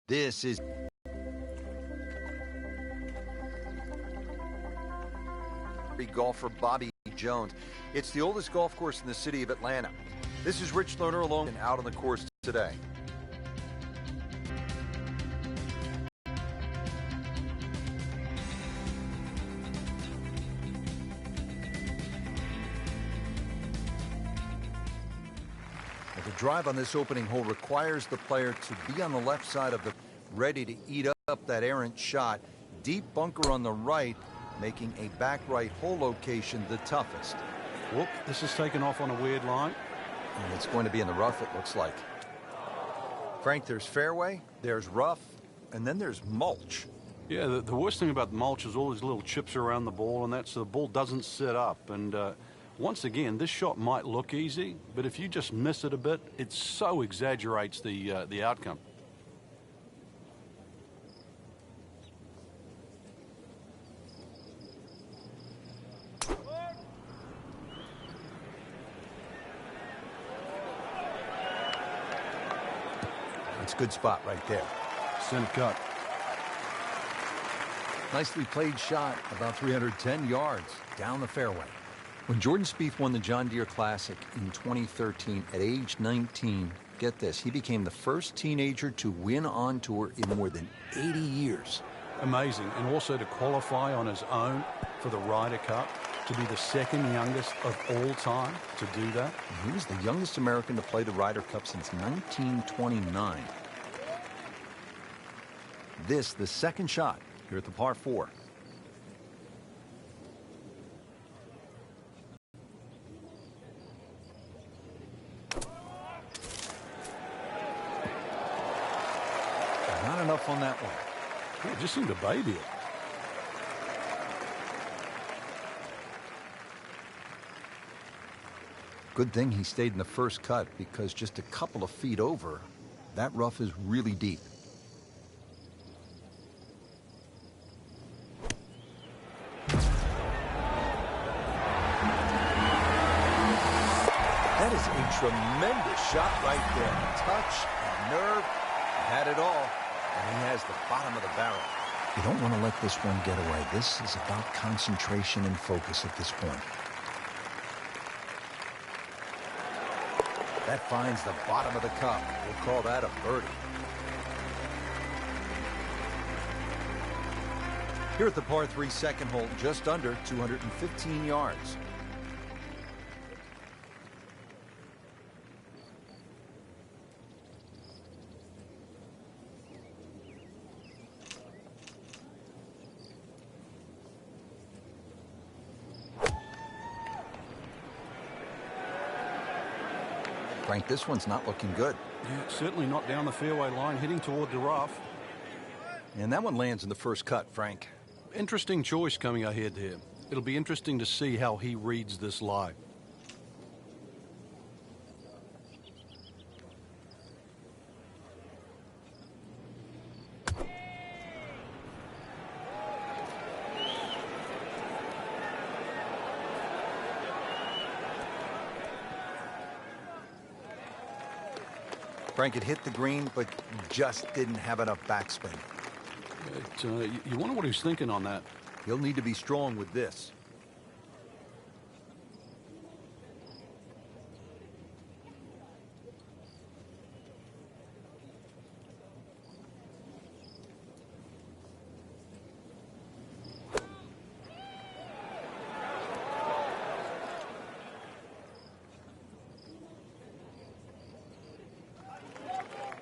This is golfer Bobby Jones. It's the oldest golf course in the city of Atlanta. This is Rich Lerner alone and out on the course today. The drive on this opening hole requires the player to be on the left side of the ready to eat up that errant shot. Deep bunker on the right, making a back right hole location the toughest. Whoop, this is taken off on a weird line. And it's going to be in the rough, it looks like. Frank, there's fairway, there's rough, and then there's mulch. Yeah, the worst thing about the mulch is all these little chips around the ball, and that's so the ball doesn't sit up. And once again, this shot might look easy, but if you just miss it a bit, it so exaggerates the outcome. That's a good spot right there. Center cut. Nicely played shot, about 310 yards down the fairway. When Jordan Spieth won the John Deere Classic in 2013 at age 19, get this, he became the first teenager to win on tour in more than 80 years. Amazing. And also to qualify on his own for the Ryder Cup, to be the second youngest of all time to do that. And he was the youngest American to play the Ryder Cup since 1929. This, the second shot here at the par 4. Not enough on that one. Yeah, just seemed to baby it. Good thing he stayed in the first cut, because just a couple of feet over, that rough is really deep. That is a tremendous shot right there. Touch, nerve, had it all. And he has the bottom of the barrel. You don't want to let this one get away. This is about concentration and focus at this point. That finds the bottom of the cup. We'll call that a birdie. Here at the par 3 second hole, just under 215 yards. Frank, this one's not looking good. Yeah, certainly not down the fairway line, heading toward the rough. And that one lands in the first cut, Frank. Interesting choice coming ahead here. It'll be interesting to see how he reads this lie. Frank, it hit the green, but just didn't have enough backspin. You wonder what he's thinking on that. He'll need to be strong with this.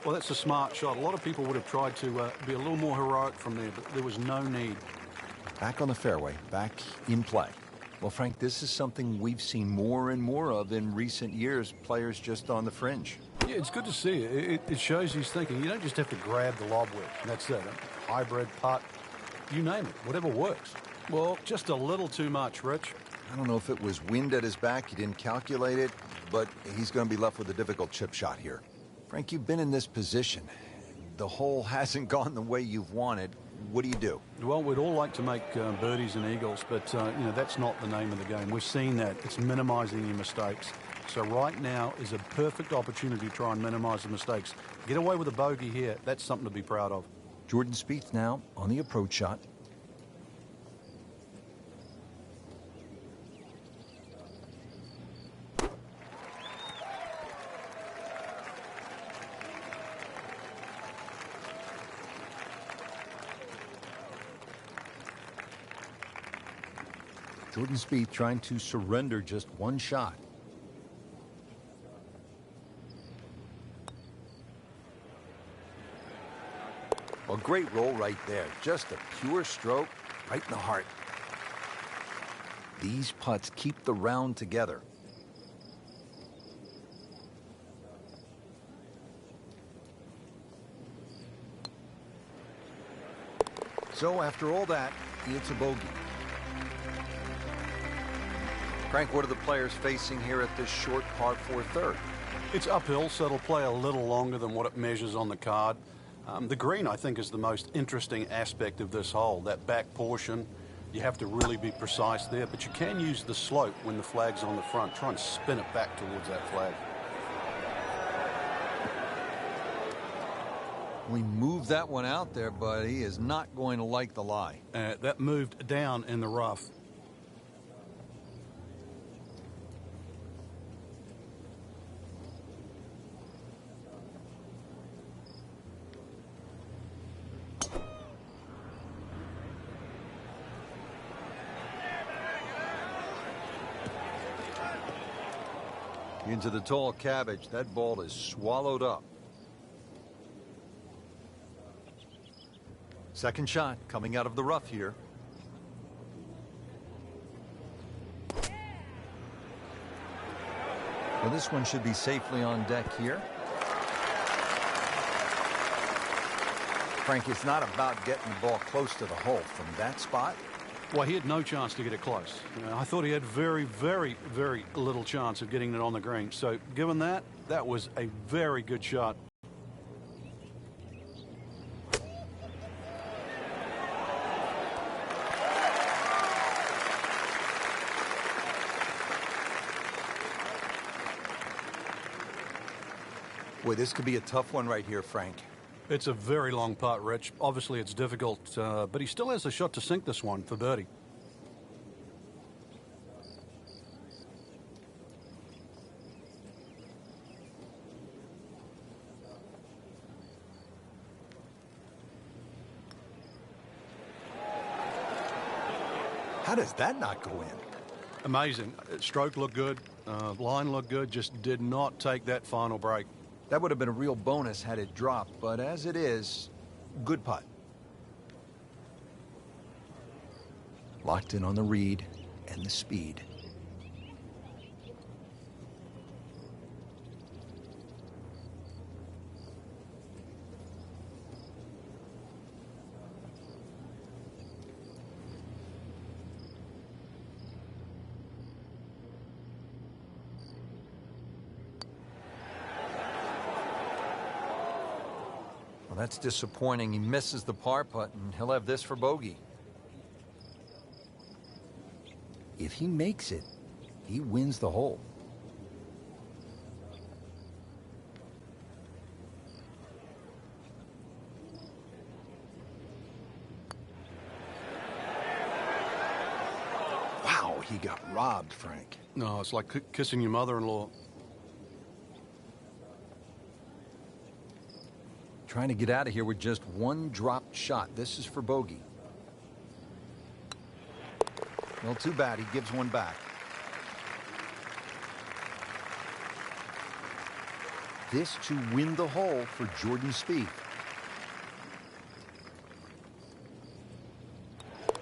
Well, that's a smart shot. A lot of people would have tried to be a little more heroic from there, but there was no need. Back on the fairway, back in play. Well, Frank, this is something we've seen more and more of in recent years, players just on the fringe. Yeah, it's good to see. It shows he's thinking. You don't just have to grab the lob wedge. That's it. A hybrid putt, you name it, whatever works. Well, just a little too much, Rich. I don't know if it was wind at his back, he didn't calculate it, but he's going to be left with a difficult chip shot here. Frank, you've been in this position. The hole hasn't gone the way you've wanted. What do you do? Well, we'd all like to make birdies and eagles, but you know, that's not the name of the game. We've seen that. It's minimizing your mistakes. So right now is a perfect opportunity to try and minimize the mistakes. Get away with a bogey here. That's something to be proud of. Jordan Spieth now on the approach shot. Jordan Spieth trying to surrender just one shot. A great roll right there. Just a pure stroke right in the heart. These putts keep the round together. So after all that, it's a bogey. Frank, what are the players facing here at this short par 4 third? It's uphill, so it'll play a little longer than what it measures on the card. The green, I think, is the most interesting aspect of this hole. That back portion, you have to really be precise there, but you can use the slope when the flag's on the front. Try and spin it back towards that flag. We moved that one out there, but he is not going to like the lie. That moved down in the rough. Into the tall cabbage. That ball is swallowed up. Second shot coming out of the rough here. Well, this one should be safely on deck here. Frank, it's not about getting the ball close to the hole. From that spot, well, he had no chance to get it close. I thought he had very, very, very little chance of getting it on the green. So given that, that was a very good shot. Boy, this could be a tough one right here, Frank. It's a very long putt, Rich. Obviously, it's difficult, but he still has a shot to sink this one for birdie. How does that not go in? Amazing. Stroke looked good. Line looked good. Just did not take that final break. That would have been a real bonus had it dropped, but as it is, good putt. Locked in on the read and the speed. That's disappointing. He misses the par putt, and he'll have this for bogey. If he makes it, he wins the hole. Wow, he got robbed, Frank. No, it's like kissing your mother-in-law. Trying to get out of here with just one dropped shot. This is for bogey. Well, too bad. He gives one back. This to win the hole for Jordan Spieth.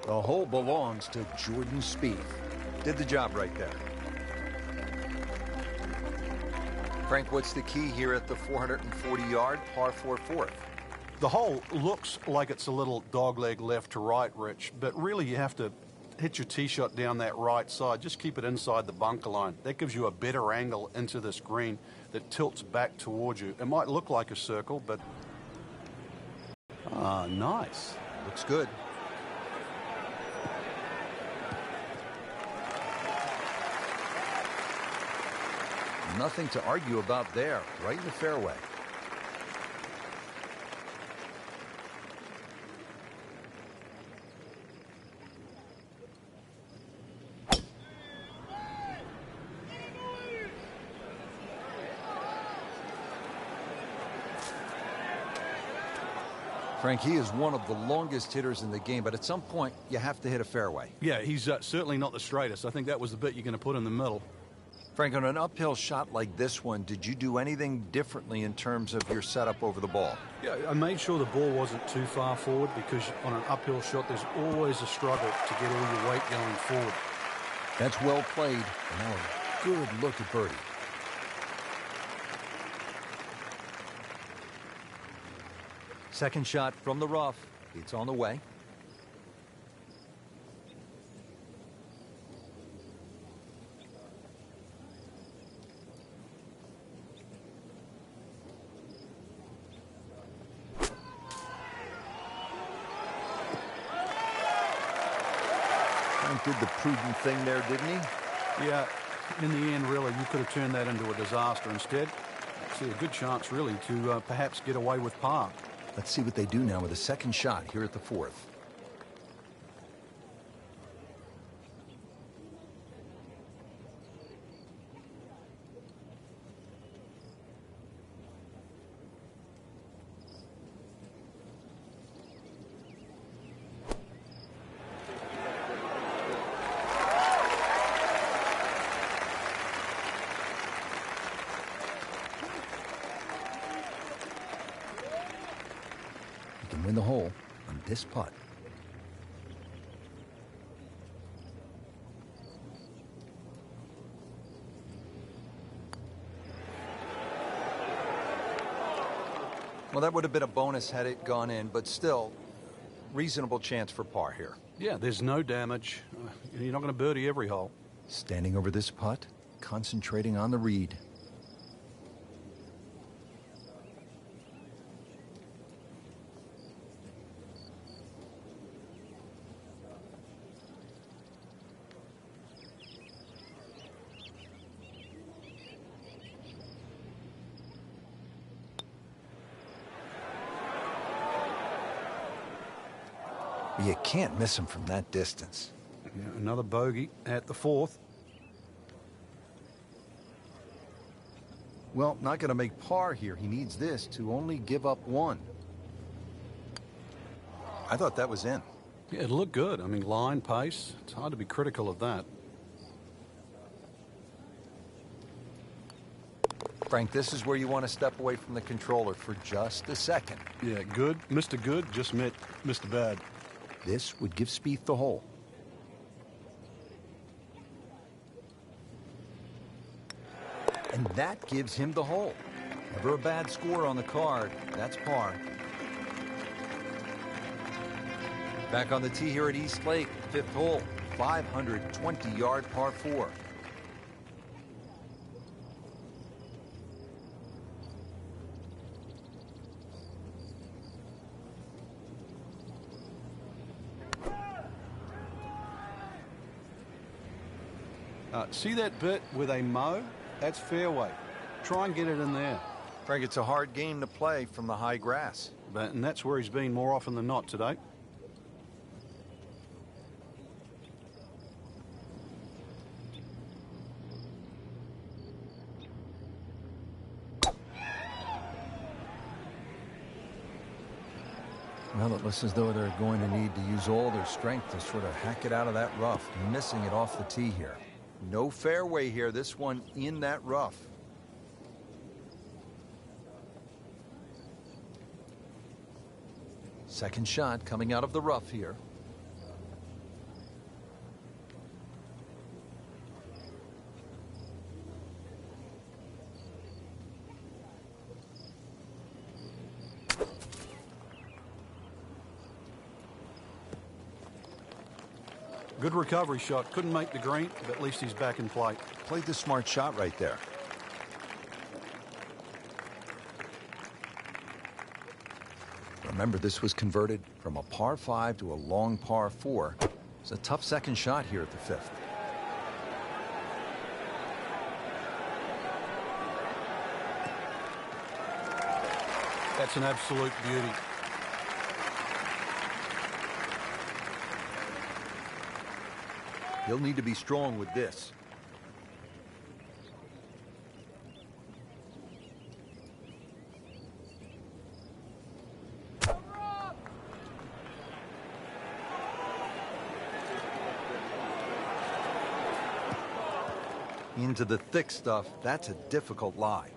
The hole belongs to Jordan Spieth. Did the job right there. Frank, what's the key here at the 440-yard par 4 fourth? The hole looks like it's a little dogleg left to right, Rich, but really you have to hit your tee shot down that right side. Just keep it inside the bunker line. That gives you a better angle into this green that tilts back towards you. It might look like a circle, but nice. Looks good. nothing to argue about there, right in the fairway. Frank, he is one of the longest hitters in the game, but at some point, you have to hit a fairway. Yeah, he's certainly not the straightest. I think that was the bit you're going to put in the middle. Frank, on an uphill shot like this one, did you do anything differently in terms of your setup over the ball? Yeah, I made sure the ball wasn't too far forward because on an uphill shot, there's always a struggle to get all your weight going forward. That's well played, and now a good look at birdie. Second shot from the rough. It's on the way. Frank did the prudent thing there, didn't he? Yeah, in the end, really, you could have turned that into a disaster. Instead, I see a good chance, really, to perhaps get away with par. Let's see what they do now with a second shot here at the fourth. Win the hole on this putt. Well, that would have been a bonus had it gone in, but still, reasonable chance for par here. Yeah, there's no damage. You're not going to birdie every hole. Standing over this putt, concentrating on the read. You can't miss him from that distance. Yeah, another bogey at the fourth. Well, not going to make par here. He needs this to only give up one. I thought that was in. Yeah, it looked good. I mean, line, pace. It's hard to be critical of that. Frank, this is where you want to step away from the controller for just a second. Yeah, good. Mr. Good just met Mr. Bad. This would give Spieth the hole. And that gives him the hole. Never a bad score on the card. That's par. Back on the tee here at East Lake, fifth hole, 520-yard par 4. See that bit with a mow? That's fairway. Try and get it in there. Frank, it's a hard game to play from the high grass. And that's where he's been more often than not today. Well, it looks as though they're going to need to use all their strength to sort of hack it out of that rough, missing it off the tee here. No fairway here, this one in that rough. Second shot coming out of the rough here. Good recovery shot. Couldn't make the green, but at least he's back in play. Played the smart shot right there. Remember, this was converted from a par 5 to a long par 4. It's a tough second shot here at the fifth. That's an absolute beauty. He'll need to be strong with this. Into the thick stuff, that's a difficult lie.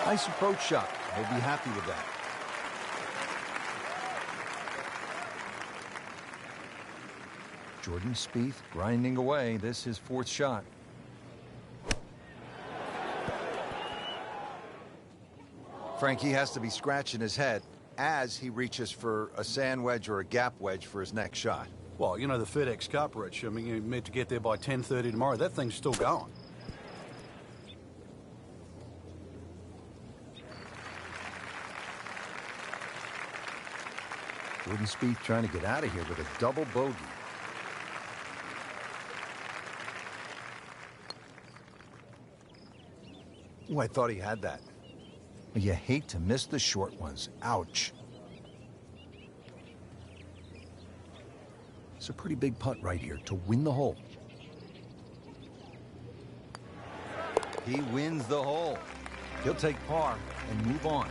Nice approach shot. He'll be happy with that. Jordan Spieth grinding away. This is his fourth shot. Frankie has to be scratching his head as he reaches for a sand wedge or a gap wedge for his next shot. Well, you know the FedEx Cup, Rich. I mean, you're meant to get there by 10:30 tomorrow. That thing's still going. Jordan Spieth trying to get out of here with a double bogey. Oh, I thought he had that. You hate to miss the short ones. Ouch. It's a pretty big putt right here to win the hole. He wins the hole. He'll take par and move on.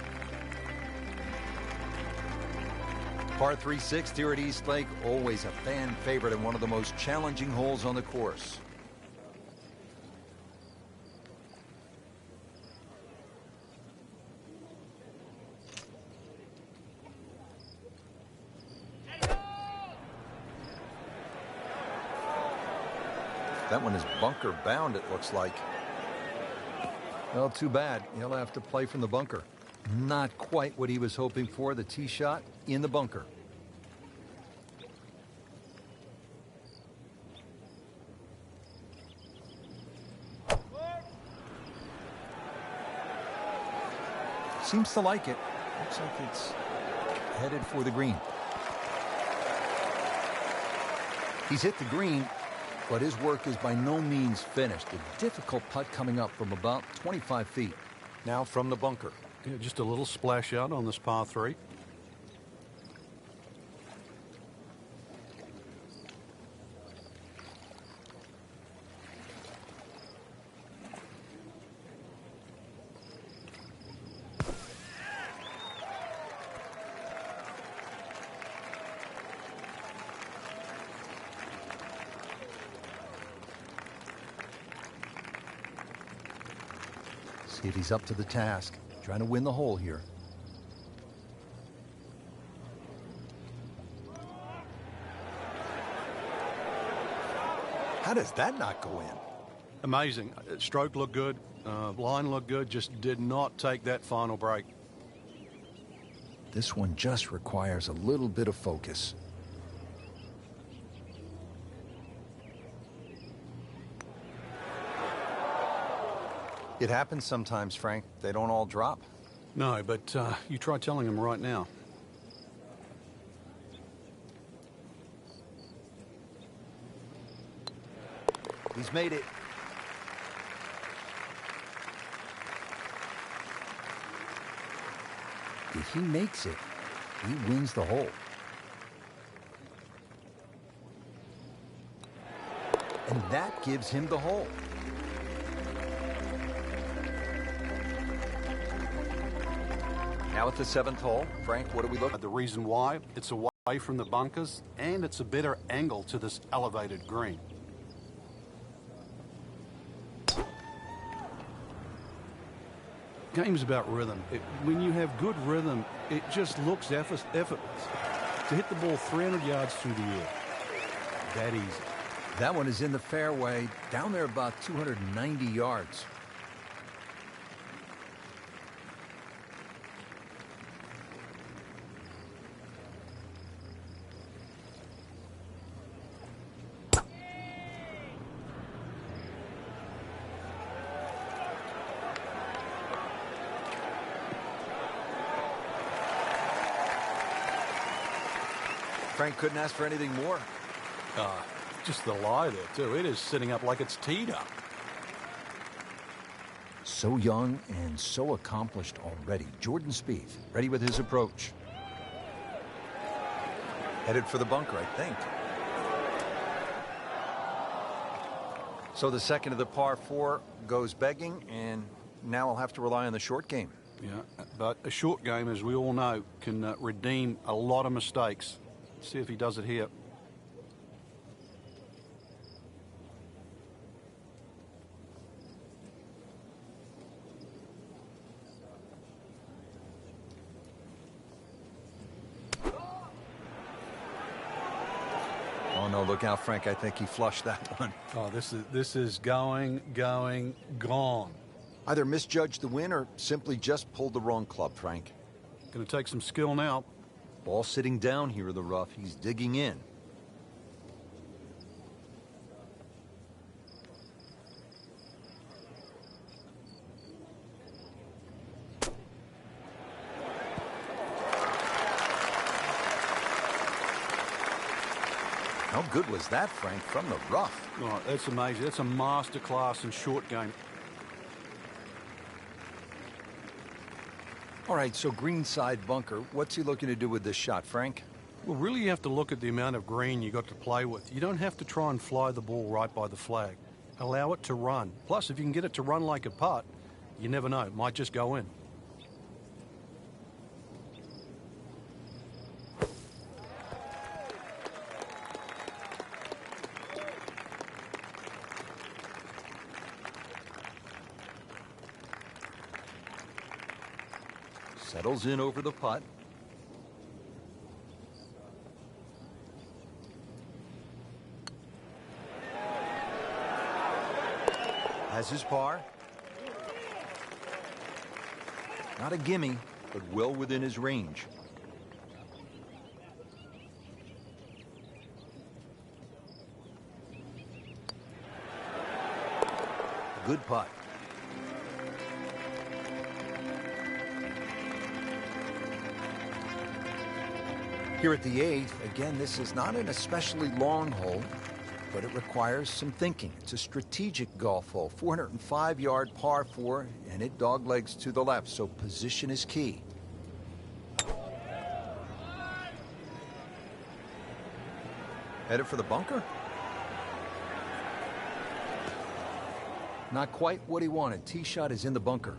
Par 3/6 here at East Lake, always a fan favorite and one of the most challenging holes on the course. That one is bunker bound, it looks like. Well, too bad. He'll have to play from the bunker. Not quite what he was hoping for. The tee shot in the bunker. Seems to like it. Looks like it's headed for the green. He's hit the green, but his work is by no means finished. A difficult putt coming up from about 25 feet. Now from the bunker. Yeah, just a little splash out on this par 3. See if he's up to the task. Trying to win the hole here. How does that not go in? Amazing. Stroke looked good. Line looked good. Just did not take that final break. This one just requires a little bit of focus. It happens sometimes, Frank. They don't all drop. No, but you try telling him right now. He's made it. If he makes it, he wins the hole. And that gives him the hole. Now at the 7th hole, Frank, what do we look at? The reason why, it's away from the bunkers, and it's a better angle to this elevated green. Game's about rhythm. When you have good rhythm, it just looks effortless. To hit the ball 300 yards through the air, that easy. That one is in the fairway, down there about 290 yards. Frank couldn't ask for anything more. Just the lie there, too. It is sitting up like it's teed up. So young and so accomplished already. Jordan Spieth, ready with his approach. Headed for the bunker, I think. So the second of the par 4 goes begging, and now I'll have to rely on the short game. Yeah, but a short game, as we all know, can redeem a lot of mistakes. Let's see if he does it here. Oh, no, look out, Frank. I think he flushed that one. Oh, this is going, gone. Either misjudged the win or simply just pulled the wrong club, Frank. Going to take some skill now. Ball sitting down here in the rough. He's digging in. How good was that, Frank, from the rough? Oh, that's amazing. That's a master class in short game. All right, so greenside bunker. What's he looking to do with this shot, Frank? Well, really you have to look at the amount of green you got to play with. You don't have to try and fly the ball right by the flag. Allow it to run. Plus, if you can get it to run like a putt, you never know. It might just go in. Settles in over the putt. Has his par. Not a gimme, but well within his range. Good putt. Here at the 8th, again, this is not an especially long hole, but it requires some thinking. It's a strategic golf hole, 405-yard par 4, and it doglegs to the left, so position is key. Headed for the bunker? Not quite what he wanted. Tee shot is in the bunker.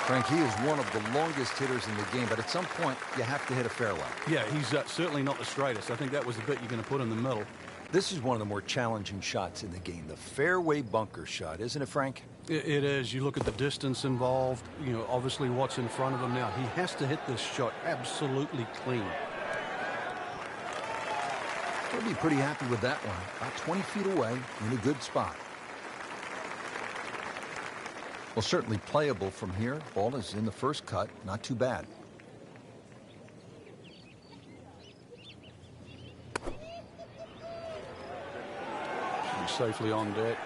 Frank, he is one of the longest hitters in the game, but at some point, you have to hit a fairway. Yeah, he's certainly not the straightest. I think that was the bit you're going to put in the middle. This is one of the more challenging shots in the game, the fairway bunker shot, isn't it, Frank? It is. You look at the distance involved, you know, obviously what's in front of him now. He has to hit this shot absolutely clean. He'll be pretty happy with that one. About 20 feet away in a good spot. Well, certainly playable from here. Ball is in the first cut. Not too bad. He's safely on deck.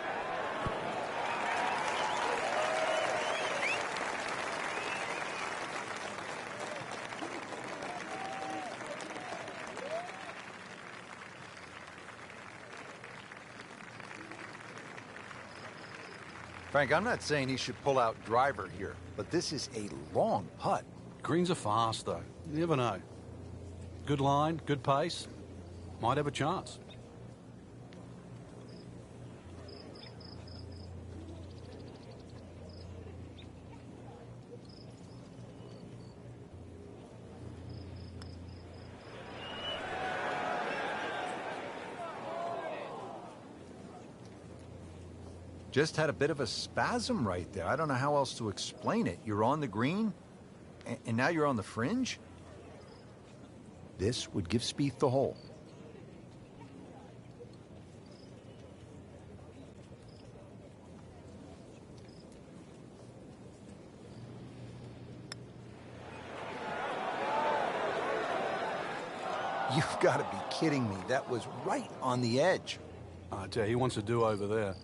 Frank, I'm not saying he should pull out driver here, but this is a long putt. Greens are fast, though. You never know. Good line, good pace. Might have a chance. Just had a bit of a spasm right there. I don't know how else to explain it. You're on the green, and now you're on the fringe? This would give Spieth the hole. You've got to be kidding me. That was right on the edge. I tell you, he wants to do over there.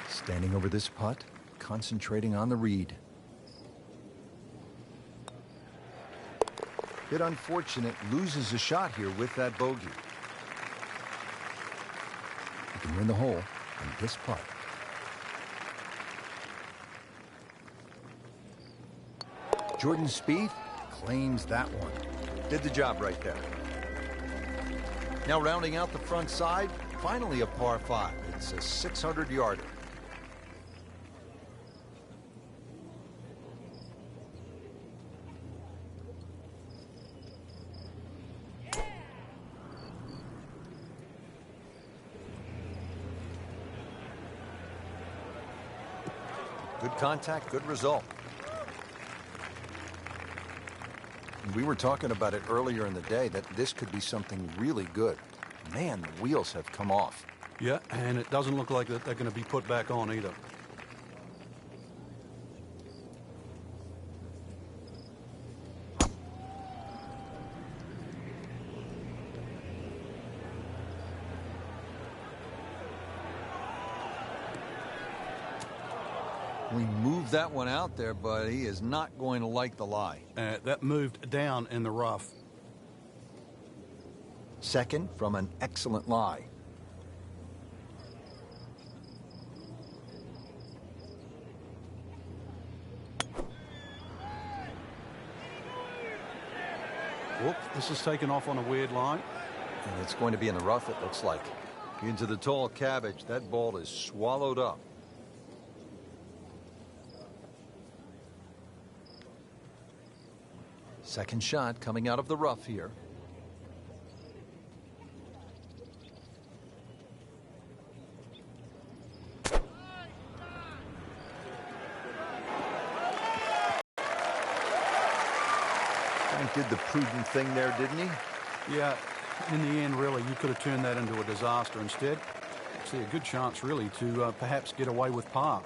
Standing over this putt, concentrating on the read. Bit unfortunate, loses a shot here with that bogey. He can win the hole on this putt. Jordan Spieth claims that one. Did the job right there. Now rounding out the front side, finally a par 5. It's a 600-yarder. Good contact, good result. We were talking about it earlier in the day that this could be something really good. Man, the wheels have come off. Yeah, and it doesn't look like that they're going to be put back on either. We moved that one out there, but he is not going to like the lie. That moved down in the rough. Second from an excellent lie. Whoop, this is taken off on a weird line. And it's going to be in the rough, it looks like. Into the tall cabbage. That ball is swallowed up. Second shot coming out of the rough here. Frank did the prudent thing there, didn't he? Yeah, in the end, really, you could have turned that into a disaster. Instead, I see a good chance, really, to perhaps get away with par.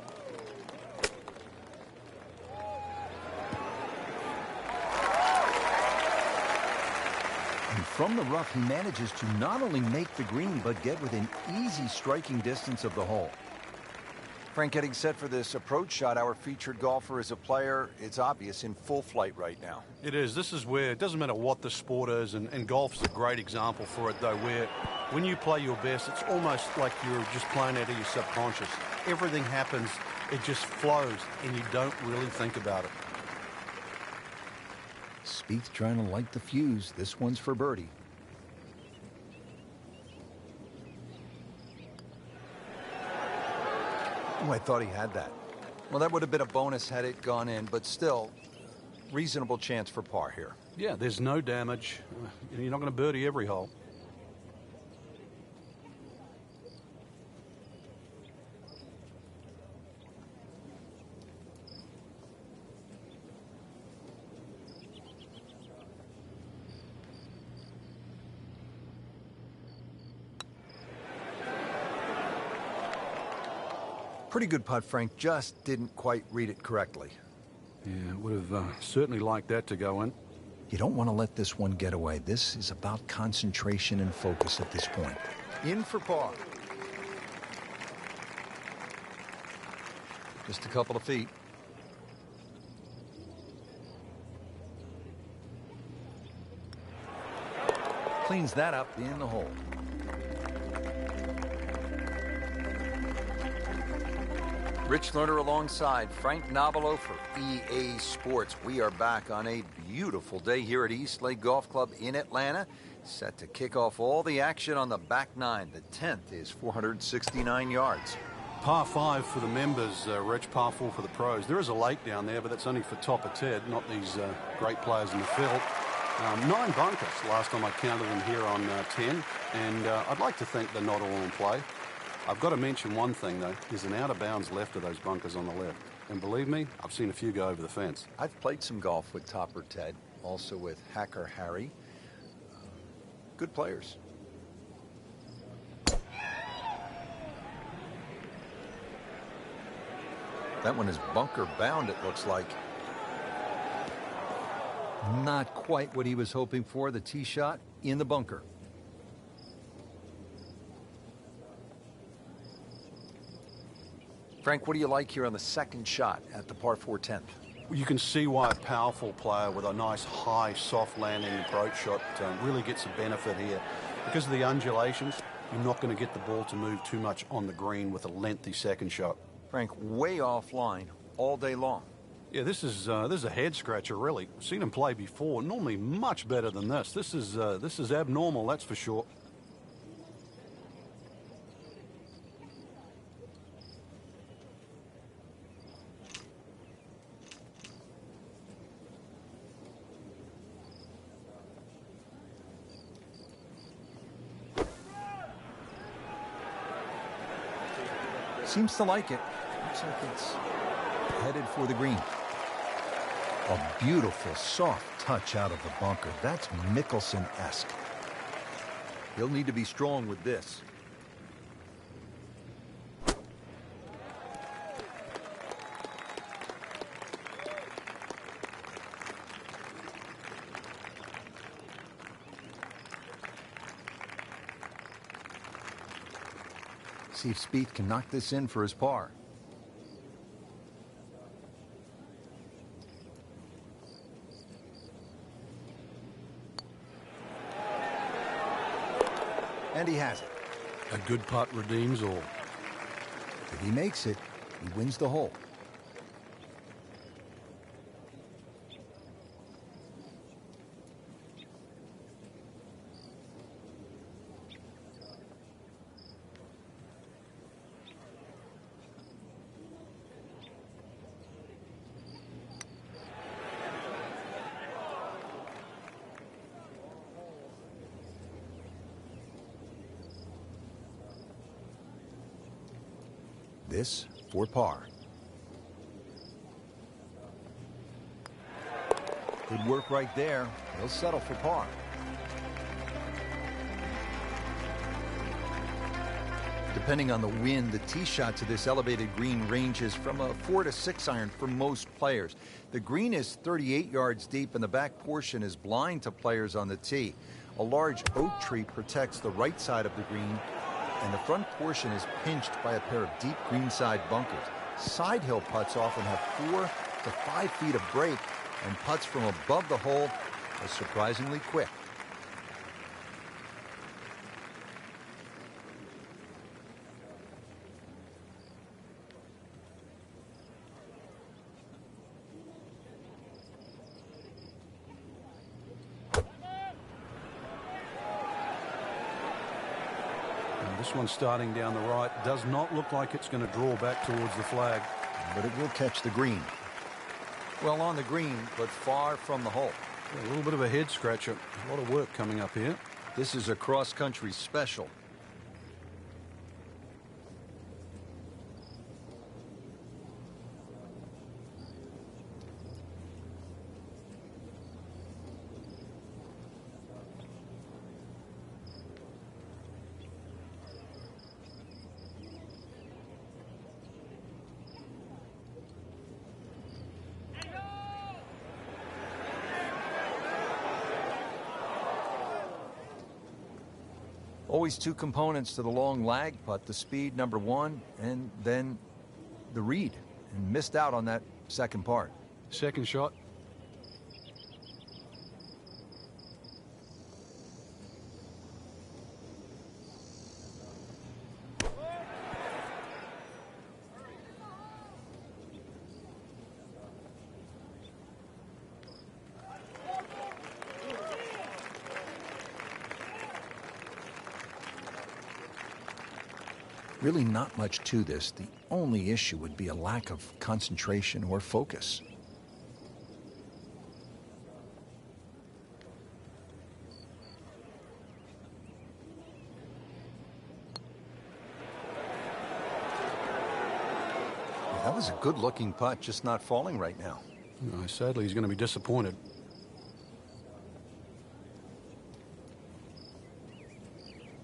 From the rough, he manages to not only make the green, but get within easy striking distance of the hole. Frank, getting set for this approach shot. Our featured golfer is a player, it's obvious, in full flight right now. It is. This is where it doesn't matter what the sport is, and golf's a great example for it, though, where when you play your best, it's almost like you're just playing out of your subconscious. Everything happens, it just flows, and you don't really think about it. Spieth trying to light the fuse. This one's for birdie. Oh, I thought he had that. Well, that would have been a bonus had it gone in, but still, reasonable chance for par here. Yeah, there's no damage. You're not going to birdie every hole. Pretty good putt, Frank. Just didn't quite read it correctly. Yeah, would have certainly liked that to go in. You don't want to let this one get away. This is about concentration and focus at this point. In for par. Just a couple of feet. Cleans that up in the hole. Rich Lerner alongside Frank Nobilo for EA Sports. We are back on a beautiful day here at East Lake Golf Club in Atlanta. Set to kick off all the action on the back nine. The 10th is 469 yards. Par 5 for the members, Rich. Par 4 for the pros. There is a lake down there, but that's only for top of Ted, not these great players in the field. 9 bunkers last time I counted them here on 10, and I'd like to think they're not all in play. I've got to mention one thing, though. There's an out-of-bounds left of those bunkers on the left. And believe me, I've seen a few go over the fence. I've played some golf with Topper Ted, also with Hacker Harry. Good players. That one is bunker bound, it looks like. Not quite what he was hoping for. The tee shot in the bunker. Frank, what do you like here on the second shot at the par 4 10th? You can see why a powerful player with a nice high soft landing approach shot really gets a benefit here. Because of the undulations, you're not going to get the ball to move too much on the green with a lengthy second shot. Frank, way offline all day long. Yeah, this is a head scratcher, really. Seen him play before. Normally much better than this. This is abnormal, that's for sure. Seems to like it. Looks like it's headed for the green. A beautiful, soft touch out of the bunker. That's Mickelson-esque. He'll need to be strong with this. See if Spieth can knock this in for his par. And he has it. A good putt redeems all. If he makes it, he wins the hole. This for par. Good work right there. He'll settle for par. Depending on the wind, the tee shot to this elevated green ranges from a 4 to 6 iron for most players. The green is 38 yards deep and the back portion is blind to players on the tee. A large oak tree protects the right side of the green, and the front portion is pinched by a pair of deep greenside bunkers. Side hill putts often have 4 to 5 feet of break, and putts from above the hole are surprisingly quick. This one starting down the right does not look like it's going to draw back towards the flag. But it will catch the green. Well, on the green, but far from the hole. A little bit of a head scratcher. A lot of work coming up here. This is a cross-country special. Always two components to the long lag putt, the speed, number one, and then the read. And missed out on that second part. Second shot. Really not much to this. The only issue would be a lack of concentration or focus. That was a good-looking putt, just not falling right now. Sadly, he's going to be disappointed.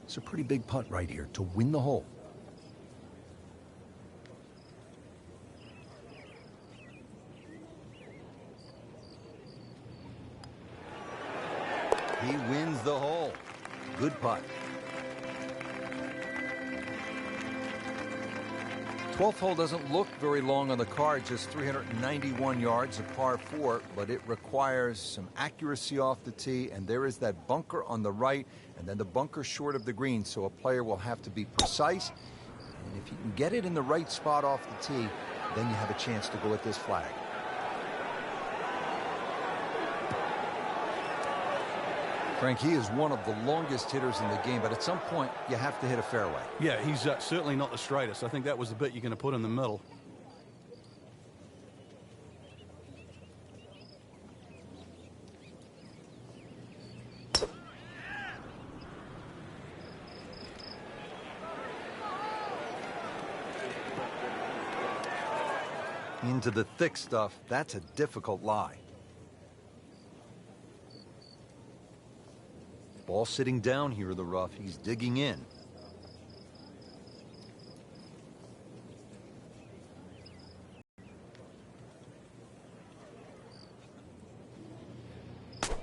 It's a pretty big putt right here to win the hole. He wins the hole. Good putt. 12th hole doesn't look very long on the card, just 391 yards, a par 4, but it requires some accuracy off the tee, and there is that bunker on the right, and then the bunker short of the green, so a player will have to be precise, and if you can get it in the right spot off the tee, then you have a chance to go with this flag. Frank, he is one of the longest hitters in the game, but at some point, you have to hit a fairway. Yeah, he's certainly not the straightest. I think that was the bit you're going to put in the middle. Into the thick stuff, that's a difficult lie. Ball sitting down here in the rough. He's digging in. Should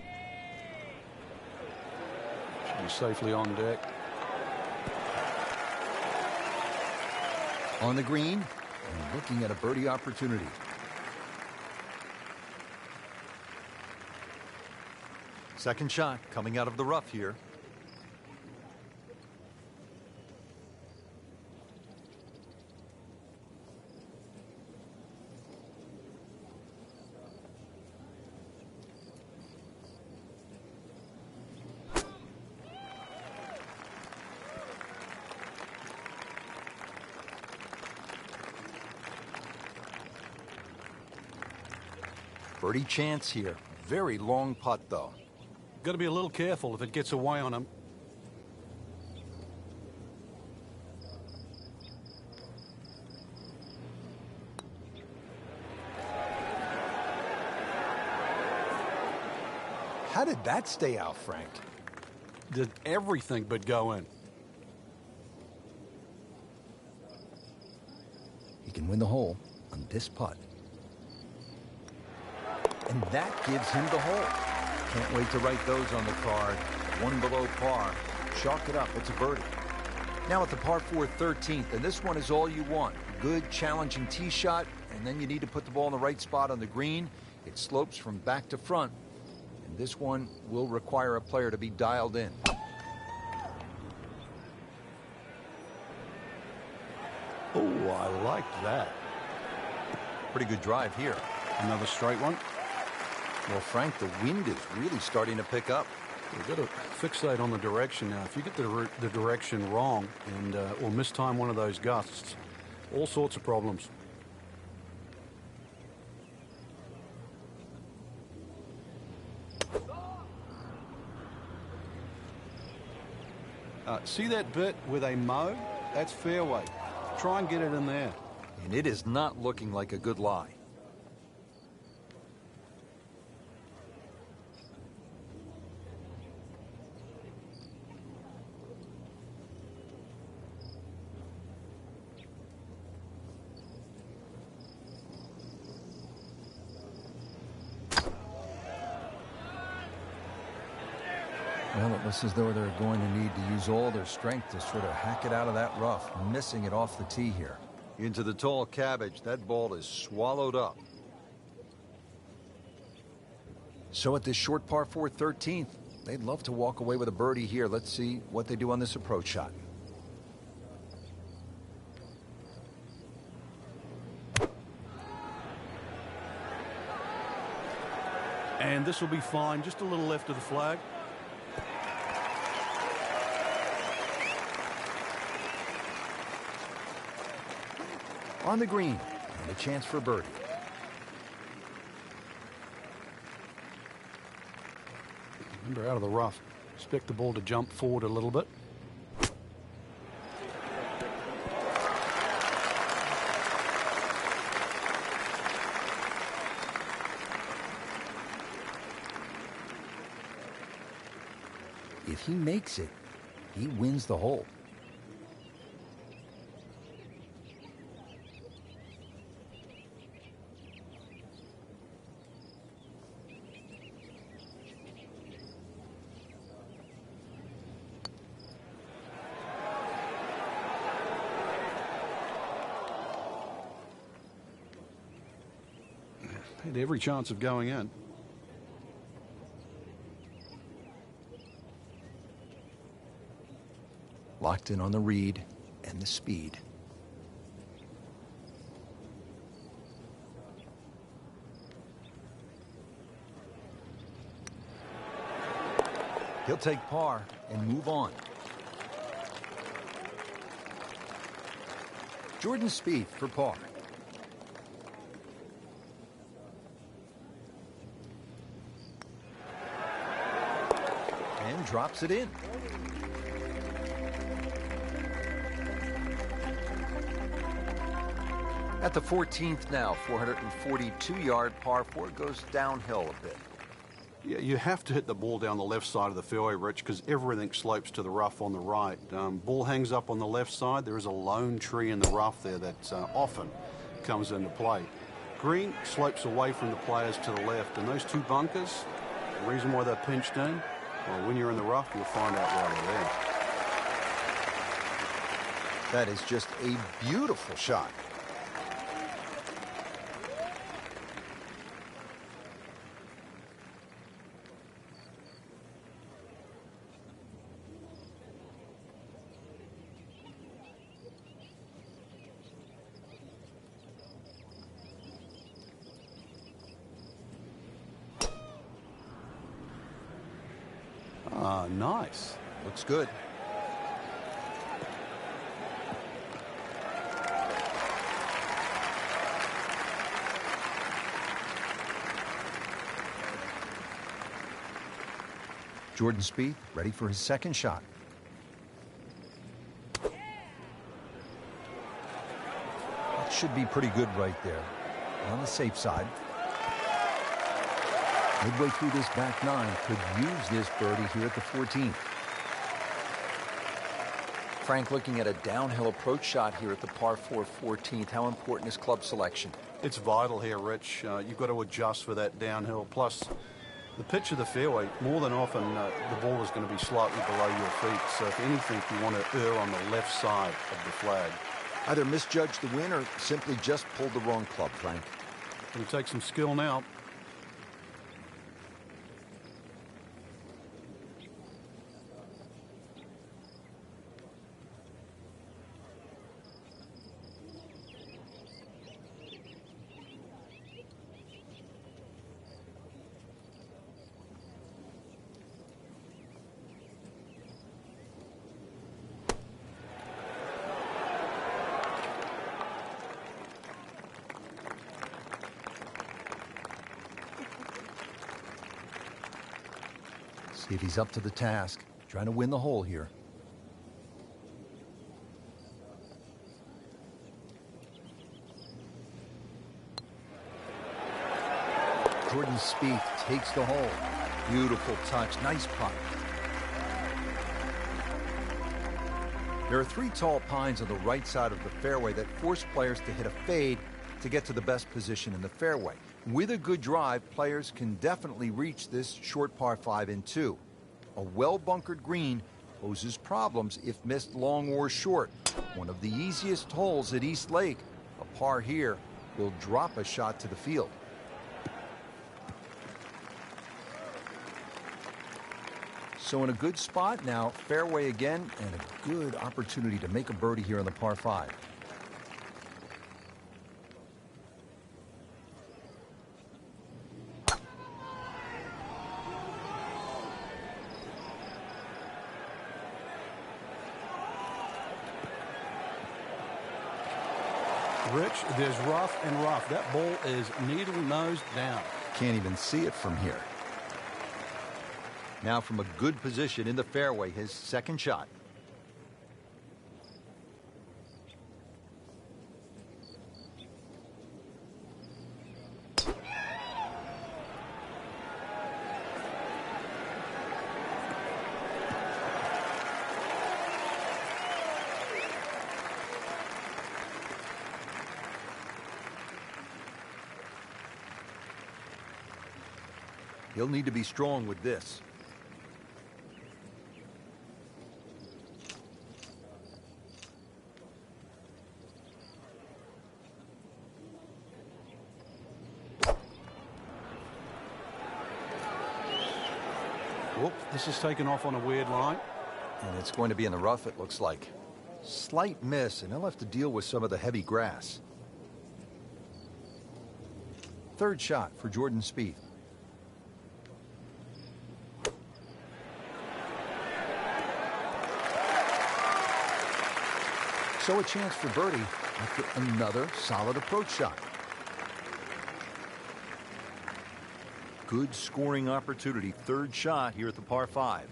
be safely on deck. On the green and looking at a birdie opportunity. Second shot coming out of the rough here. Birdie chance here. Very long putt, though. Got to be a little careful if it gets away on him. How did that stay out, Frank? Did everything but go in. He can win the hole on this putt. And that gives him the hole. Can't wait to write those on the card. One below par. Chalk it up. It's a birdie. Now at the par 4 13th, and this one is all you want. Good, challenging tee shot, and then you need to put the ball in the right spot on the green. It slopes from back to front, and this one will require a player to be dialed in. Oh, I like that. Pretty good drive here. Another straight one. Well, Frank, the wind is really starting to pick up. We've got to fixate on the direction now. If you get the direction wrong and or mistime one of those gusts, all sorts of problems. See that bit where they mow? That's fairway. Try and get it in there. And it is not looking like a good lie. Well, it looks as though they're going to need to use all their strength to sort of hack it out of that rough, missing it off the tee here. Into the tall cabbage. That ball is swallowed up. So at this short par 4 13th, they'd love to walk away with a birdie here. Let's see what they do on this approach shot. And this will be fine, just a little left of the flag. On the green, and a chance for birdie. Remember, out of the rough. Expect the ball to jump forward a little bit. If he makes it, he wins the hole. Had every chance of going in. Locked in on the read and the speed. He'll take par and move on. Jordan Spieth for par. And drops it in. At the 14th now, 442-yard par 4 goes downhill a bit. Yeah, you have to hit the ball down the left side of the fairway, Rich, because everything slopes to the rough on the right. Ball hangs up on the left side. There is a lone tree in the rough there that often comes into play. Green slopes away from the players to the left, and those two bunkers, the reason why they're pinched in, well, when you're in the rough, you'll find out why they're there. That is just a beautiful shot. Ah, nice. Looks good. Jordan Spieth ready for his second shot. That should be pretty good right there. On the safe side. Midway through this back nine, could use this birdie here at the 14th. Frank looking at a downhill approach shot here at the par 4 14th. How important is club selection? It's vital here, Rich. You've got to adjust for that downhill. Plus, the pitch of the fairway, more than often, the ball is going to be slightly below your feet. So if anything, you want to err on the left side of the flag. Either misjudge the win or simply just pull the wrong club, Frank. It'll take some skill now. See if he's up to the task. Trying to win the hole here. Jordan Spieth takes the hole. Beautiful touch. Nice putt. There are three tall pines on the right side of the fairway that force players to hit a fade to get to the best position in the fairway. With a good drive, players can definitely reach this short par 5 in 2. A well-bunkered green poses problems if missed long or short. One of the easiest holes at East Lake. A par here will drop a shot to the field. So in a good spot now, fairway again, and a good opportunity to make a birdie here on the par 5. Rich, there's rough and rough. That ball is needle nose down. Can't even see it from here. Now from a good position in the fairway, his second shot. He'll need to be strong with this. Whoop, this is taken off on a weird line. And it's going to be in the rough, it looks like. Slight miss, and he'll have to deal with some of the heavy grass. Third shot for Jordan Spieth. So a chance for birdie after another solid approach shot. Good scoring opportunity. Third shot here at the par 5.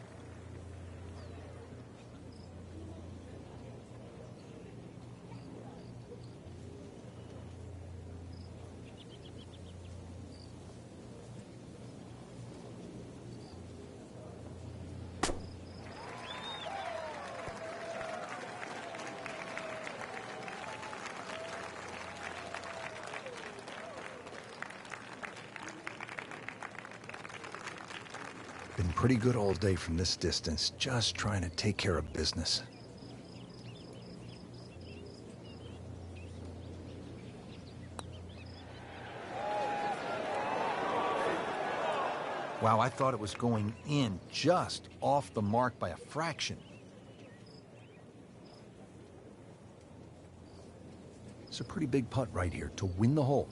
Been pretty good all day from this distance, just trying to take care of business. Wow, I thought it was going in just off the mark by a fraction. It's a pretty big putt right here to win the hole.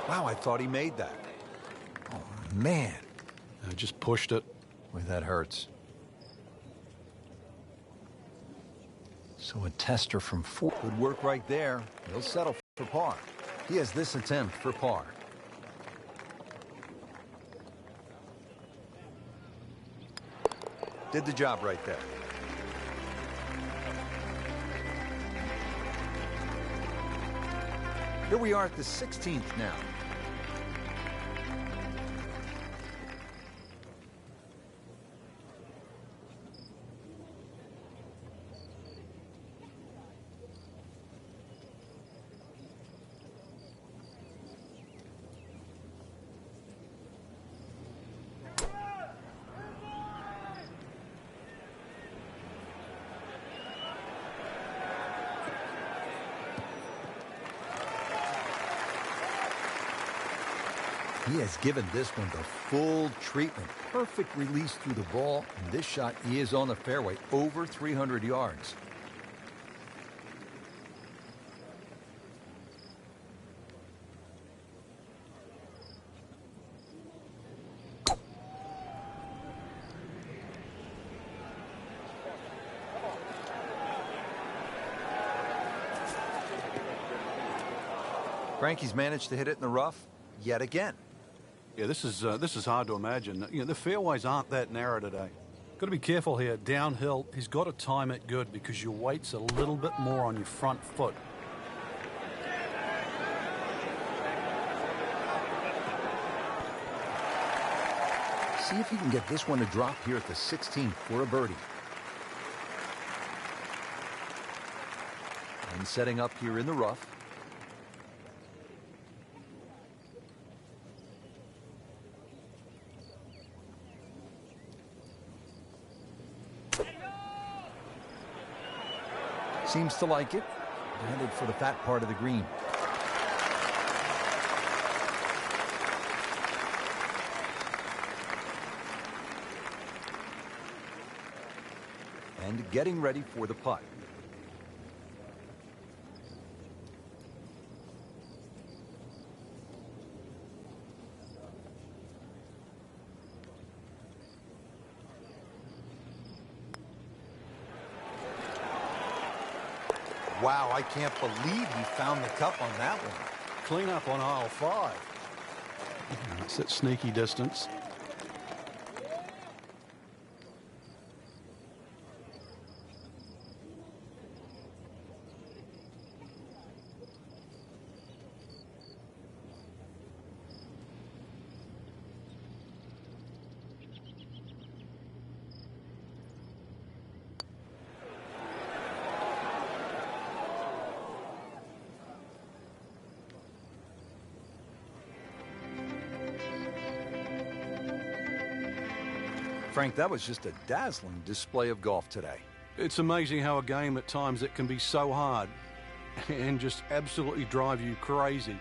Wow, I thought he made that. Oh, man. I just pushed it. Boy, that hurts. So a tester from 4. Good work right there. He'll settle for par. He has this attempt for par. Did the job right there. Here we are at the 16th now. He has given this one the full treatment. Perfect release through the ball, and this shot is on the fairway, over 300 yards. Frankie's managed to hit it in the rough yet again. Yeah, this is hard to imagine. You know, the fairways aren't that narrow today. Got to be careful here. Downhill, he's got to time it good because your weight's a little bit more on your front foot. See if he can get this one to drop here at the 16th for a birdie. And setting up here in the rough. Seems to like it. Headed for the fat part of the green. And getting ready for the putt. Wow, I can't believe he found the cup on that one. Clean up on aisle 5. It's at sneaky distance. Frank, that was just a dazzling display of golf today. It's amazing how a game at times it can be so hard and just absolutely drive you crazy.